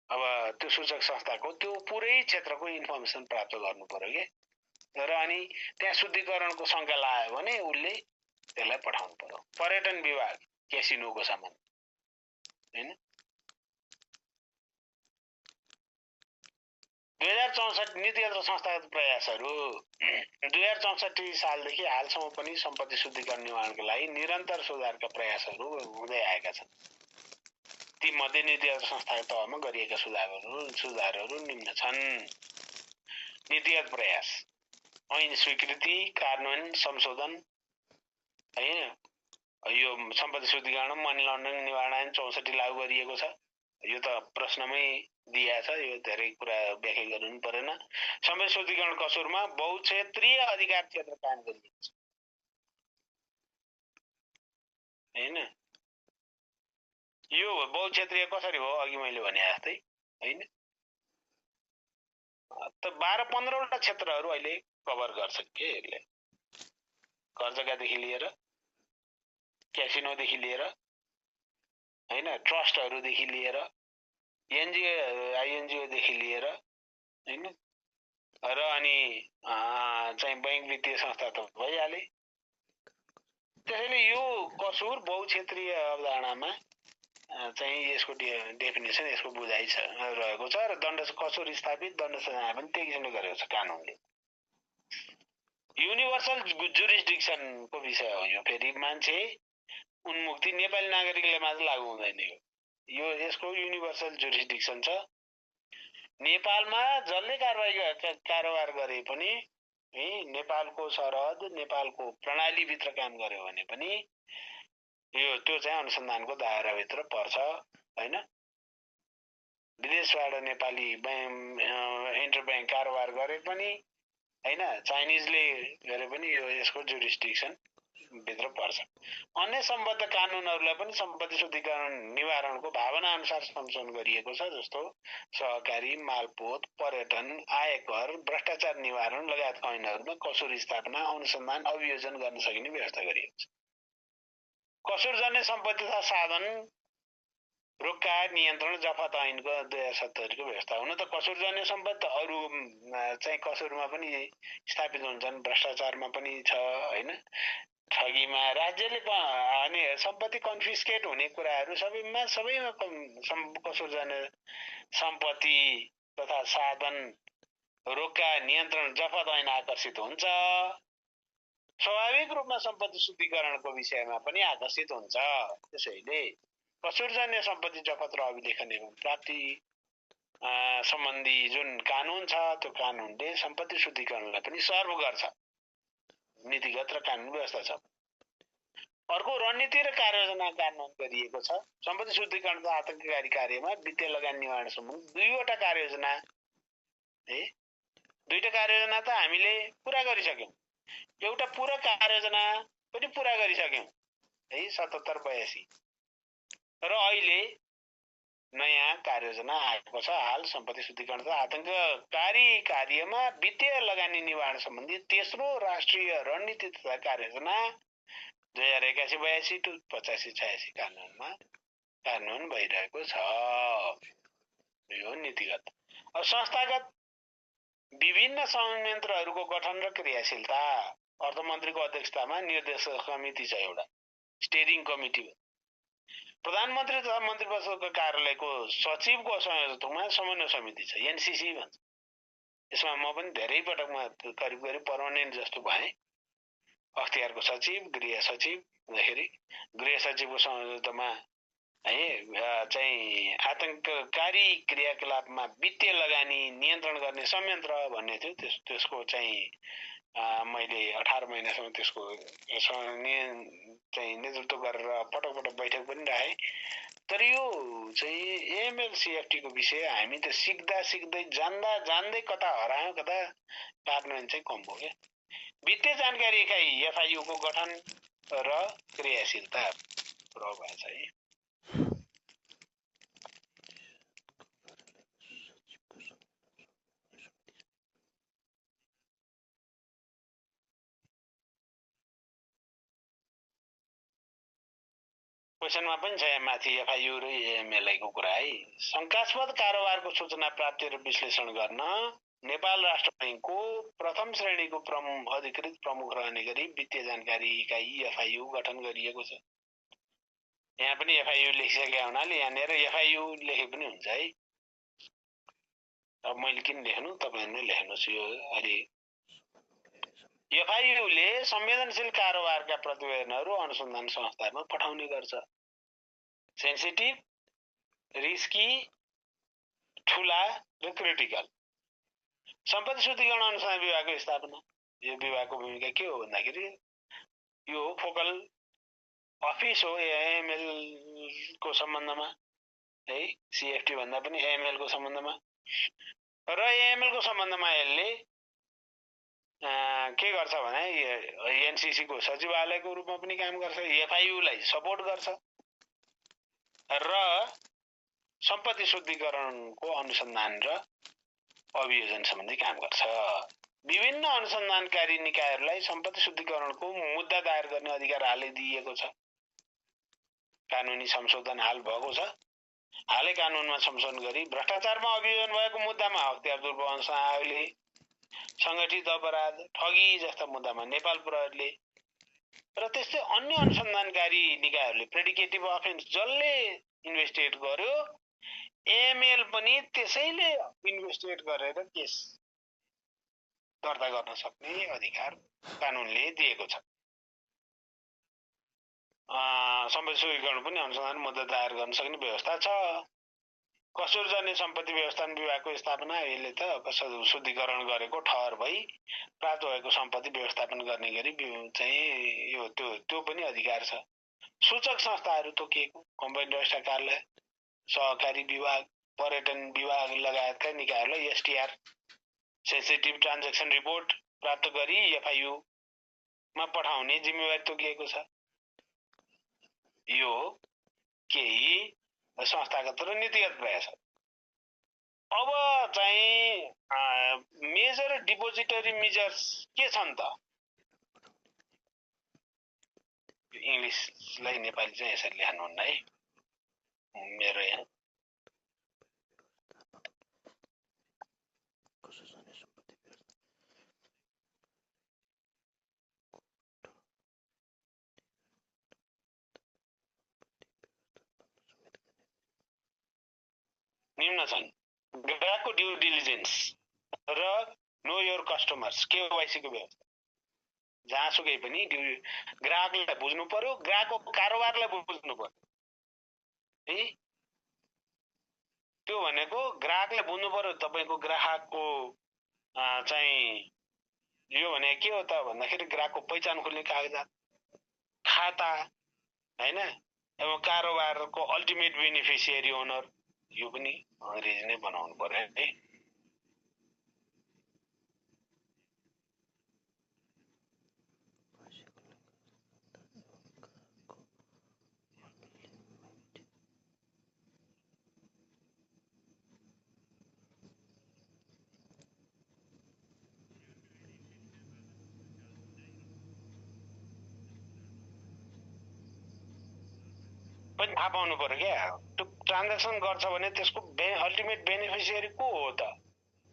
S1: अब त्यो सूचक संस्थाको त्यो पुरै क्षेत्रको इन्फर्मेसन प्राप्त गर्नु पर्यो के र अनि त्यहाँ शुद्धिकरणको शंका लाग्यो भने उले त्यसलाई पठाउनु पर्यो पर्यटन विभाग क्यासिनोको सामान हैन 2064 नीतिगत र संस्थागत प्रयासहरू 2064 सालदेखि हालसम्म पनि सम्पत्ति शुद्धिकरण निर्माणको लागि निरन्तर सुधारका प्रयासहरू हुँदै आएका छन् ती मध्ये नीतिगत संस्थागत तहमा गरिएका सुधारहरू निम्न छन् नीतिगत प्रयास ऐन स्वीकृति कार्यान्वयन संशोधन हैन यो सम्पत्ति शुद्धिकरण मनी लन्डरिङ निवारण ऐन 64 लागू गरिएको छ यो त प्रश्नमै दिया छ यो धेरै कुरा व्याख्या गर्नु परेन सम्पत्ति शुद्धिकरण कसुरमा बहुक्षेत्रीय अधिकार क्षेत्र कायम गरिएको छ हैन यो बहुक्षेत्रीय कसरी हो अघि मैले भने जस्तै हैन त 12-15 वटा क्षेत्रहरू अहिले कभर गर्छ के यसले कर्जगादेखि लिएर क्यासिनोदेखि लिएर हैन ट्रस्टहरुदेखि लिएर एनजीओ आईएनजीओ देखि लिएर हैन र अनि चाहिँ बैंक वित्तीय संस्था त भइहाले त्यसैले यो कसुर बहुक्षेत्रीय अवधारणामा चाहिँ यसको डेफिनेसन यसको बुझाइ छ रहेको छ र दण्ड कसुर स्थापित दण्ड सजाय पनि त्यही किसिमले गरेको छ कानुनले युनिभर्सल जुरिस्डिक्सन को विषय हो यो फेरि मान्छे उन्मुक्ति नेपाली नागरिकले मात्र लागू हुँदैन यो यसको युनिभर्सल जुरिस्डिक्सन छ नेपालमा जसले कारोबार गरे पनि है नेपालको सरहद नेपालको प्रणाली भित्र काम गर्यो भने पनि यो त्यो चाहिँ अनुसन्धानको दायरा भित्र पर्छ हैन विदेशबाट नेपाली इन्टरब्याङ्क कारोबार गरे पनि हैन चाइनिजले गरे पनि यो यसको जुरिस्डिक्सन भित्र पर्छ अन्य सम्बद्ध कानुनहरुलाई पनि सम्पत्ति शुद्धिकरण निवारणको भावना अनुसार संशोधन गरिएको छ जस्तो सहकारी मालपोत पर्यटन आयकर भ्रष्टाचार निवारण लगायत ऐनहरुमा कसुर स्थापना अनुसन्धान अभियोजन गर्न सकिने व्यवस्था गरिएको छ कसुरजन्य सम्पत्ति तथा साधन रोक्का नियन्त्रण जफत ऐनको 2070 को व्यवस्था हुन त कसुरजन्य सम्पत्ति अरु चाहिँ कसुरमा पनि स्थापित हुन्छन् भ्रष्टाचारमा पनि छ हैन ठगीमा राज्यले अनि सम्पत्ति कन्फिस्केट हुने कुराहरु सबैमा कसुरजन्य सम्पत्ति तथा साधन रोक्का नियन्त्रण जफत ऐन आकर्षित हुन्छ स्वाभाविक रूपमा सम्पत्ति शुद्धिकरणको विषयमा पनि आकर्षित हुन्छ त्यसैले कसुरजन्य सम्पत्ति जफत र अभिलेखन एवं प्राप्ति सम्बन्धी जुन कानुन छ त्यो कानुनले सम्पत्ति शुद्धिकरणलाई पनि सर्भ गर्छ नीतिगत र कानुन व्यवस्था छ अर्को रणनीति र कार्ययोजना कार्यान्वयन गरिएको छ सम्पत्ति शुद्धिकरण तथा आतंककारी कार्यमा वित्तीय लगानी निवारण सम्बन्धी दुईवटा कार्ययोजना है दुईटा कार्ययोजना त हामीले पूरा गरिसक्यौं एउटा पूरक कार्ययोजना पनि पूरा गरिसक्यौं है 77-82 र अहिले नयाँ कार्ययोजना आएको छ हाल सम्पत्ति शुद्धिकरण तथा आतंककारी कार्यमा वित्तीय लगानी निवारण सम्बन्धी तेस्रो राष्ट्रिय रणनीति तथा कार्ययोजना 2081-82 टु 85-86 कार्यान्वयन भइरहेको छ यो नीतिगत अब संस्थागत विभिन्न संयन्त्रहरूको गठन र क्रियाशीलता अर्थमन्त्रीको अध्यक्षतामा निर्देशक समिति छ एउटा स्टेयरिङ कमिटी प्रधानमन्त्री तथा मन्त्री परिषदको कार्यालयको सचिवको संयोजकत्वमा समन्वय समिति छ एनसीसी भन्छ यसमा म पनि धेरै पटकमा करिब पर्मानेन्ट जस्तो भए अख्तियारको सचिव गृह सचिव हुँदाखेरि गृह सचिवको संयोजकत्वमा है चाहिँ आतंककारी क्रियाकलापमा वित्तीय लगानी नियन्त्रण गर्ने संयन्त्र भन्ने थियो। त्यसको चाहिँ मैले 18 महिनासम्म त्यसको चाहिँ नेतृत्व गरेर पटक पटक बैठक पनि राखेँ। तर यो चाहिँ एएमएल सीएफटी को विषय हामी त सिक्दा सिक्दै जान्दा जान्दै कता हरायौं, कता कार्यान्वयन चाहिँ कम भयो क्या। वित्तीय जानकारी इकाइ एफआइयु को गठन र क्रियाशीलता प्रभाव चाहिँ क्वेसनमा पनि छ माथि एफआइयु र एएमएलआई को कुरा है। शंकास्पद कारोबारको सूचना प्राप्ति र विश्लेषण गर्न नेपाल राष्ट्र बैंकको प्रथम श्रेणीको अधिकृत प्रमुख रहने गरी वित्तीय जानकारी इकाइ एफआइयु गठन गरिएको छ। यहाँ पनि एफआइयु लेखिसकेका हुनाले यहाँनिर एफआइयु लेखे पनि हुन्छ है। अब मैले किन लेख्नु, तपाईहरुले लेख्नुस्। यो अलि एफआइयुले संवेदनशील कारोबारका प्रतिवेदनहरू अनुसन्धान संस्थामा पठाउने गर्छ। सेन्सिटिभ, रिस्की, ठूला र क्रिटिकल। सम्पत्ति शुद्धिकरण अनुसन्धान विभागको स्थापना। यो विभागको भूमिका के हो भन्दाखेरि यो फोकल अफिस हो एएमएल को सम्बन्धमा है। सीएफटी भन्दा पनि एएमएल को सम्बन्धमा र एएमएल को सम्बन्धमा यसले के गर्छ भने एनसीसी को सचिवालयको रूपमा पनि काम गर्छ, एफआइयुलाई सपोर्ट गर्छ र सम्पत्ति शुद्धिकरणको अनुसन्धान र अभियोजन सम्बन्धी काम गर्छ। विभिन्न अनुसन्धानकारी निकायहरूलाई सम्पत्ति शुद्धिकरणको मुद्दा दायर गर्ने अधिकार हालै दिइएको छ। कानुनी संशोधन हाल भएको छ। हालै कानुनमा संशोधन गरी भ्रष्टाचारमा अभियोजन भएको मुद्दामा हत्या दुर्व्यवहार आयोगले, संगठित अपराध, ठगी जस्ता मुद्दामा नेपाल प्रहरीले र त्यस्तै अन्य अनुसन्धानकारी निकायहरूले प्रेडिकेटिभ अफेन्स जसले इन्भेस्टिगेट गर्यो, एएमएल पनि त्यसैले इन्भेस्टिगेट गरेर केस दर्ता गर्न सक्ने अधिकार कानुनले दिएको छ। सम्पत्ति शुद्धिकरण पनि अनुसन्धान मुद्दा दायर गर्न सक्ने व्यवस्था छ। कसुर जन्य सम्पत्ति व्यवस्थापन विभागको स्थापना। यसले त शुद्धिकरण गरेको ठहर भई प्राप्त भएको सम्पत्ति व्यवस्थापन गर्ने गरी चाहिँ यो त्यो पनि अधिकार छ। सूचक संस्थाहरू तोकिएको कम्पनी रजिस्ट्रार कार्यालय, सहकारी विभाग, पर्यटन विभाग लगायतका निकायहरूलाई एसटीआर सेन्सिटिभ ट्रान्ज्याक्सन रिपोर्ट प्राप्त गरी एफआइयु मा पठाउने जिम्मेवारी तोकिएको छ। यो केही संस्थागत र नीतिगत प्रयास हो। अब चाहिँ मेजर डिपोजिटरी मेजर्स के छन् त? इंग्लिशलाई नेपाली चाहिँ यसरी लेख्नुहुन्न है। मेरो यहाँ निम्न छन्। ग्राहकको ड्यू डिलिजेन्स र नो योर कस्टमर्स केवाईसी को व्यवस्था। जहाँसुकै पनि ग्राहकलाई बुझ्नु पर्यो, ग्राहकको कारोबारलाई बुझ्नु पर्यो है। त्यो भनेको ग्राहकलाई बुझ्नु पर्यो। तपाईको ग्राहकको चाहिँ यो भने के हो त भन्दाखेरि ग्राहकको पहिचान खोल्ने कागजात, खाता हैन, एवं कारोबारको अल्टिमेट बेनिफिसियरी ओनर, यो पनि अंग्रेजी नै बनाउनु पर्यो है। पनि थाहा पाउनु पर्यो क्या। त्यो ट्रान्ज्याक्सन गर्छ भने त्यसको अल्टिमेट बेनिफिसियरी को हो त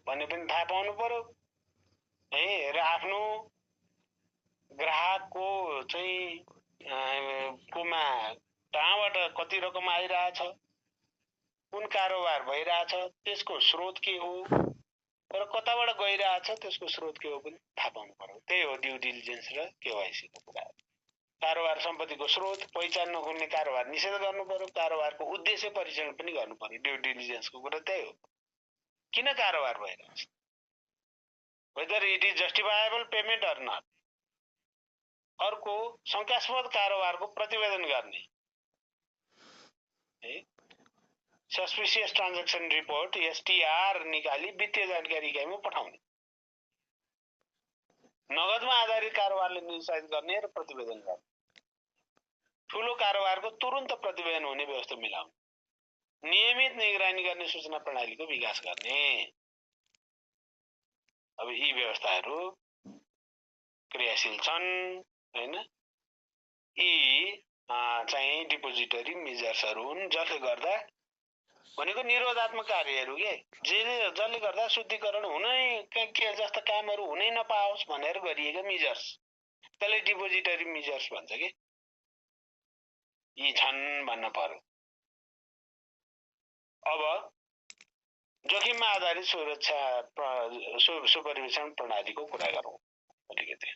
S1: भन्ने पनि थाहा पाउनु पर्यो है। र आफ्नो ग्राहकको चाहिँ कोमा कहाँबाट कति रकम आइरहेछ, कुन कारोबार भइरहेछ, त्यसको स्रोत के हो र कताबाट गइरहेछ, त्यसको स्रोत के हो पनि थाहा पाउनु पर्यो। त्यही हो ड्यू डिलिजेन्स र केवाईसी को कुरा। कारोबार सम्पत्तिको स्रोत पहिचान नहुने कारोबार निषेध गर्नु पर्यो, कारोबारको उद्देश्य परीक्षण पनि गर्नु पर्यो। ड्यु डिलिजेन्सको कुरा त्यही हो। किन कारोबार भइरहेछ, whether it is justifiable payment or not. अर्को शंकास्पद कारोबारको प्रतिवेदन गर्ने है, सस्पिसियस ट्रान्ज्याक्सन रिपोर्ट एसटीआर निकाली वित्तीय जानकारी इकाइमा पठाउने। नगदमा आधारित कारोबारले निरुत्साहित गर्ने र प्रतिवेदन गर्ने। ठूलो कारोबारको तुरुन्त प्रतिवेदन हुने व्यवस्था मिलाउने। नियमित निगरानी गर्ने सूचना प्रणालीको विकास गर्ने। अब यी व्यवस्थाहरू क्रियाशील छन् हैन। यी चाहिँ डिपोजिटरी मेजर्सहरू हुन् जसले गर्दा भनेको निरोधात्मक कार्यहरू के जसले गर्दा शुद्धिकरण हुनै के जस्ता कामहरू हुनै नपाओस् भनेर गरिएका मेजर्स, त्यसले डिपोजिटरी मेजर्स भन्छ के। यी छन् भन्न पर्यो। अब जोखिममा आधारित सुरक्षा सुपरभिजन प्रणालीको कुरा गरौँ अलिकति।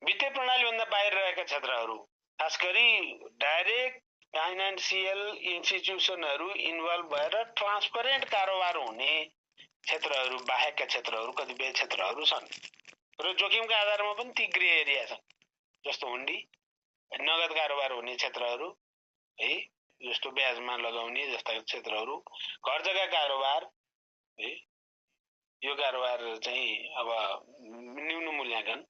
S1: वित्तीय प्रणालीभन्दा बाहिर रहेका क्षेत्रहरू, खास गरी डाइरेक्ट फाइनान्सियल इन्स्टिट्युसनहरू इन्भल्भ भएर ट्रान्सपरेन्ट कारोबार हुने क्षेत्रहरू बाहेकका क्षेत्रहरू कतिपय क्षेत्रहरू छन् र जोखिमका आधारमा पनि ती ग्रे एरिया छन्। जस्तो हुन्डी, नगद कारोबार हुने क्षेत्रहरू है, जस्तो ब्याजमा लगाउने जस्ता क्षेत्रहरू, घर जग्गा कारोबार है, यो कारोबार चाहिँ अब न्यून मूल्याङ्कन,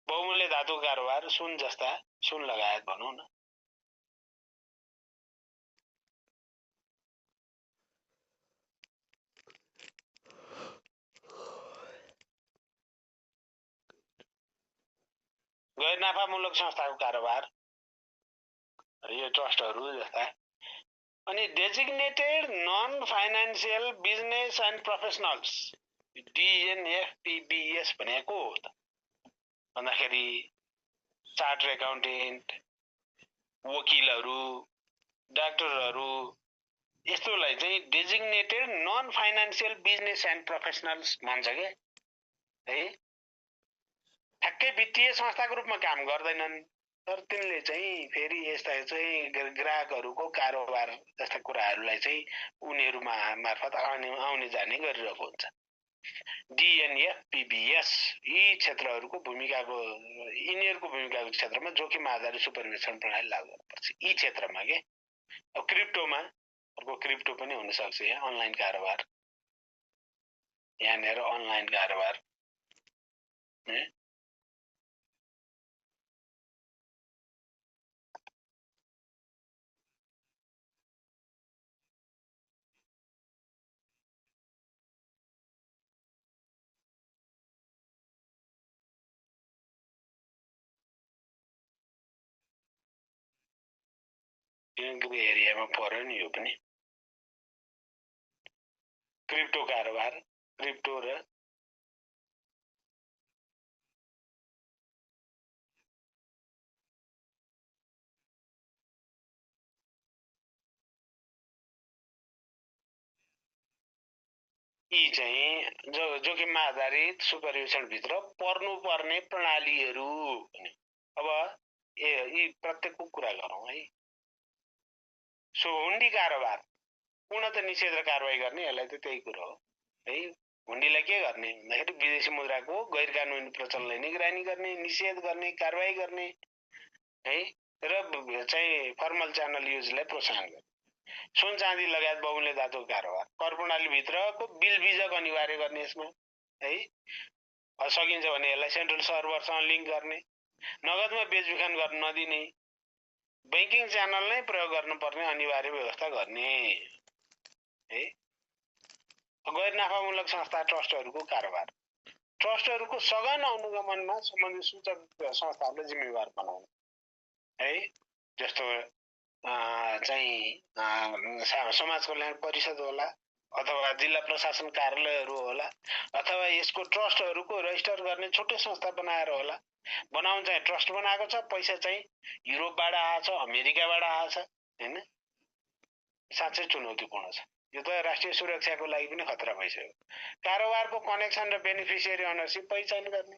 S1: बहुमूल्य धातु कारोबार, सुन जस्ता, सुन लगायत भनौँ न। गैर नाफामूलक संस्थाको कारोबार, यो ट्रस्टहरू जस्ता। अनि designated non financial business and professionals, DNFPBs भनेको हो त भन्दाखेरि चार्टर एकाउन्टेन्ट, वकिलहरू, डाक्टरहरू, यस्तोलाई चाहिँ designated non financial business and professionals भन्छ के है। ठ्याक्कै वित्तीय संस्थाको रूपमा काम गर्दैनन्, तर तिनले चाहिँ फेरि यस्ता चाहिँ ग्राहकहरूको कारोबार जस्ता कुराहरूलाई चाहिँ उनीहरूमा मार्फत आउने जाने गरिरहेको हुन्छ। डिएनएफपीबीएस यी क्षेत्रहरूको भूमिकाको, यिनीहरूको भूमिकाको क्षेत्रमा जोखिम आधारित सुपरभिजन प्रणाली लागू गर्नुपर्छ यी क्षेत्रमा के। अब क्रिप्टोमा, अर्को क्रिप्टो पनि हुनसक्छ यहाँ, अनलाइन कारोबार, यहाँनिर अनलाइन कारोबार ग्रे एरियामा पर्यो नि यो पनि। क्रिप्टो कारोबार, क्रिप्टो र यी चाहिँ जोखिममा आधारित सुपरभिजन भित्र पर्नुपर्ने प्रणालीहरू। अब यी प्रत्येकको कुरा गरौँ है। सो हुन्डी कारोबार पूर्णतः निषेध र कारवाही गर्ने, यसलाई त त्यही कुरो हो है। हुन्डीलाई के गर्ने भन्दाखेरि विदेशी मुद्राको गैर कानुनी प्रचलनलाई निगरानी गर्ने, निषेध गर्ने, कारवाही गर्ने है, र चाहिँ फर्मल च्यानल युजलाई प्रोत्साहन गर्ने। सुन चाँदी लगायत बहुमूल्य धातुको कारोबार, कर प्रणाली भित्रको बिल बिजक अनिवार्य गर्ने यसमा है। सकिन्छ भने यसलाई सेन्ट्रल सर्भरसँग लिङ्क गर्ने, नगदमा बेचबिखन गर्न नदिने, बैंकिङ च्यानल नै प्रयोग गर्नुपर्ने अनिवार्य व्यवस्था गर्ने है। गैर नाफामूलक संस्था ट्रस्टहरूको कारोबार, ट्रस्टहरूको सघन अनुगमनमा सम्बन्धित सूचक संस्थाहरूलाई जिम्मेवार बनाउने है। जस्तो चाहिँ समाज कल्याण परिषद होला, अथवा जिल्ला प्रशासन कार्यालयहरू होला, अथवा यसको ट्रस्टहरूको रजिस्टर गर्ने छुट्टै संस्था बनाएर होला। बनाउन चाहिँ ट्रस्ट बनाएको छ, पैसा चाहिँ युरोपबाट आएछ, अमेरिकाबाट आएछ हैन। साँच्चै चुनौतीपूर्ण छ यो त। राष्ट्रिय सुरक्षाको लागि पनि खतरा भइसक्यो। कारोबारको कनेक्सन र बेनिफिसियरी अनरसिप पहिचान गर्ने,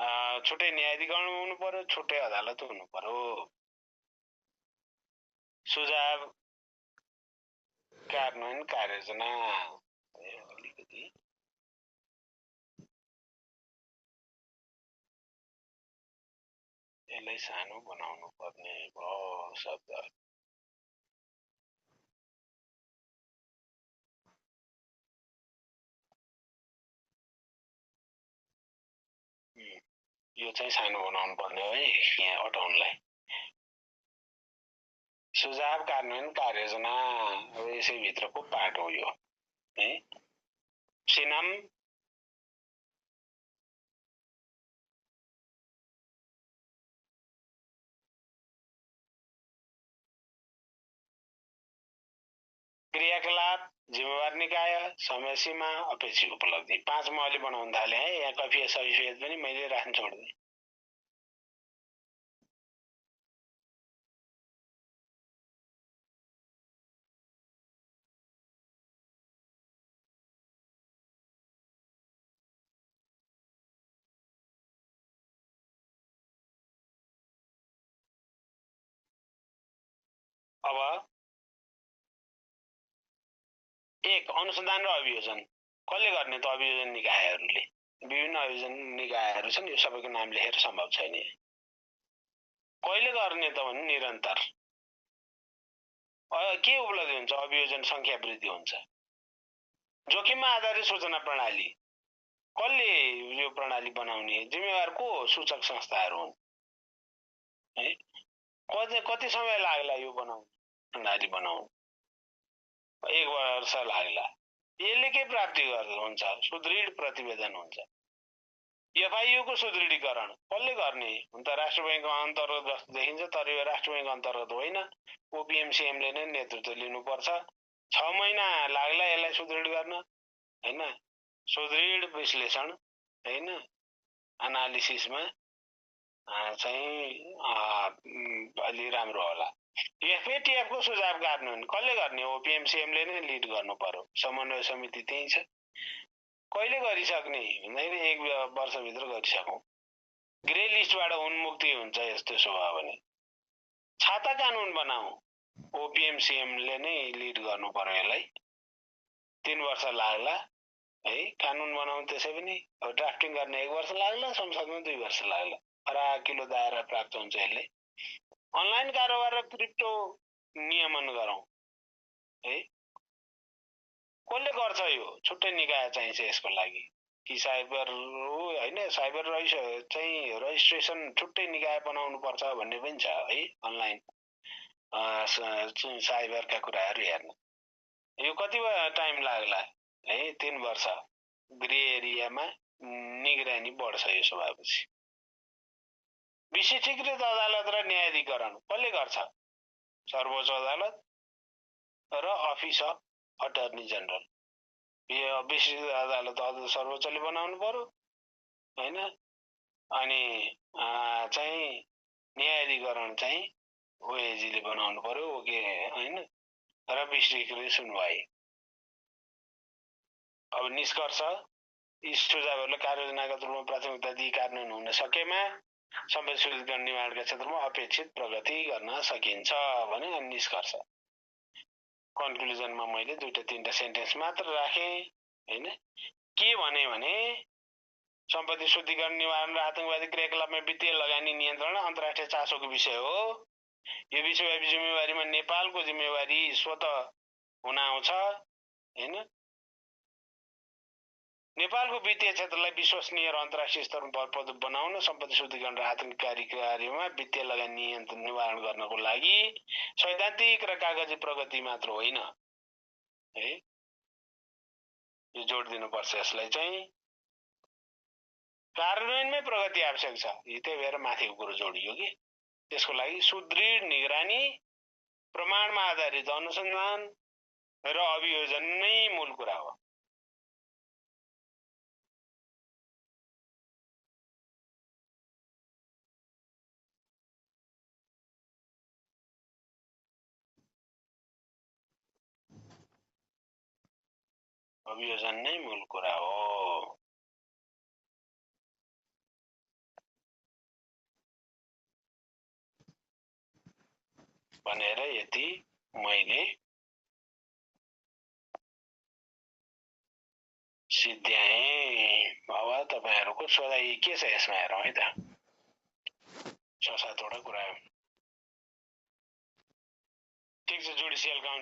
S1: छुट्टै न्यायाधिकरण हुनु पर्यो, छुट्टै अदालत हुनु पर्यो। सुझाव कार्यान्वयन कार्ययोजना अलिकति यसलाई सानो बनाउनु पर्ने भयो शब्द। यो चाहिँ सानो बनाउनु पर्ने हो है यहाँ अटाउनलाई। सुझाव कार्यान्वयन कार्ययोजना अब यसै भित्रको पार्ट हो यो है। सिनम क्रियाकलाप जिम्मेवार निकाय समय सीमा अपेक्षित उपलब्धि 5 म अलि बनाउन थाले है। यहाँ कफी सविशेष पनि मैले राख्न छोड्दिएँ। अब एक अनुसन्धान र अभियोजन कसले गर्ने त? अभियोजन निकायहरूले। विभिन्न अभियोजन निकायहरू छन्, यो सबैको नाम लेखेर सम्भव छैन। कहिले गर्ने त भने निरन्तर। के उपलब्धि हुन्छ? अभियोजन संख्या वृद्धि हुन्छ। जोखिममा आधारित सूचना प्रणाली कसले यो प्रणाली बनाउने? जिम्मेवार को? सूचक संस्थाहरू हुन् है। कति समय लाग्ला यो बनाउन? प्रणाली बनाउन 1 वर्ष लाग्ला। यसले के प्राप्ति हुन्छ? सुदृढ प्रतिवेदन हुन्छ। एफआइयु को सुदृढीकरण कसले गर्ने? हुन त राष्ट्र बैंक अन्तर्गत जस्तो देखिन्छ, तर यो राष्ट्र बैंक अन्तर्गत होइन। ओपिएमसीएमले नै नेतृत्व लिनुपर्छ। 6 महिना लाग्ला यसलाई सुदृढ गर्न हैन। सुदृढ विश्लेषण हैन, एनालिसिसमा चाहिँ अलि राम्रो होला। एफएटिएफ को सुझाव कार्यान्वयन कसले गर्ने? ओपिएमसीएमले नै लिड गर्नु पर्यो। समन्वय समिति त्यही छ। कहिले गरिसक्ने भन्दाखेरि 1 वर्षभित्र गरिसकौँ। ग्रे लिस्टबाट उन्मुक्ति हुन्छ यस्तो स्वभाव भने। छाता कानुन बनाऊ, ओपिएमसीएमले नै लिड गर्नु पर्यो यसलाई। 3 वर्ष लाग्ला है कानुन बनाउन। त्यसै पनि अब ड्राफ्टिङ गर्ने 1 वर्ष लाग्ला, संसदमा 2 वर्ष लाग्ला। फराकिलो दायरा प्राप्त हुन्छ यसले। अनलाइन कारोबार र क्रिप्टो नियमन गरौँ है। कसले गर्छ यो? छुट्टै निकाय चाहिन्छ यसको लागि। कि साइबर हैन, साइबर चाहिँ रजिस्ट्रेसन छुट्टै निकाय बनाउनु पर्छ भन्ने पनि छ है। अनलाइन साइबरका कुराहरू हेर्न यो कति टाइम लाग्ला है? 3 वर्ष। ग्रे एरियामा निगरानी बढ्छ यसो भएपछि। विशिष्टीकृत अदालत र न्यायाधिकरण कसले गर्छ? सर्वोच्च अदालत र अफिस अफ अटर्नी जनरल। यो विशिष्ट अदालत सर्वोच्चले बनाउनु पर्यो हैन। अनि चाहिँ न्यायाधिकरण चाहिँ ओएजीले बनाउनु पर्यो। ओके हैन। र विशिष्टीकृत सुनवाई। अब निष्कर्ष यी सुझावहरूले कार्ययोजनागत रूपमा प्राथमिकता दिई कार्यान्वयन हुन सकेमा सम्पत्ति शुद्धिकरण निर्माणका क्षेत्रमा अपेक्षित प्रगति गर्न सकिन्छ भने निष्कर्ष। कन्क्लुजनमा मैले 2-3 सेन्टेन्स मात्र राखेँ हैन। के भने सम्पत्ति शुद्धिकरण निवारण र आतंकवादी क्रियाकलापमा वित्तीय लगानी नियन्त्रण अन्तर्राष्ट्रिय चासोको विषय हो। यो विश्वव्यापी जिम्मेवारीमा नेपालको जिम्मेवारी स्वत हुन आउँछ हैन। नेपालको वित्तीय क्षेत्रलाई विश्वसनीय र अन्तर्राष्ट्रिय स्तरमा बलप्रद बनाउन सम्पत्ति शुद्धिकरण र आतंककारी कार्यमा वित्तीय लगानी नियन्त्रण निवारण गर्नको लागि सैद्धान्तिक र कागजी प्रगति मात्र होइन है। यो जोड दिनुपर्छ। यसलाई चाहिँ कार्यान्वयनमै प्रगति आवश्यक छ। त्यही भएर माथिको कुरो जोडियो कि त्यसको लागि सुदृढ निगरानी, प्रमाणमा आधारित अनुसन्धान र अभियोजन नै मूल कुरा हो। अभियोजन नै मूल कुरा हो। भनेर यति मैले सिद्ध्याएँ। अब तपाईहरुको सोधाइ के छ यसमा हेरौँ है त। 6-7 वटा कुरा। ठिक छ, जुडिसियल काउन्सिल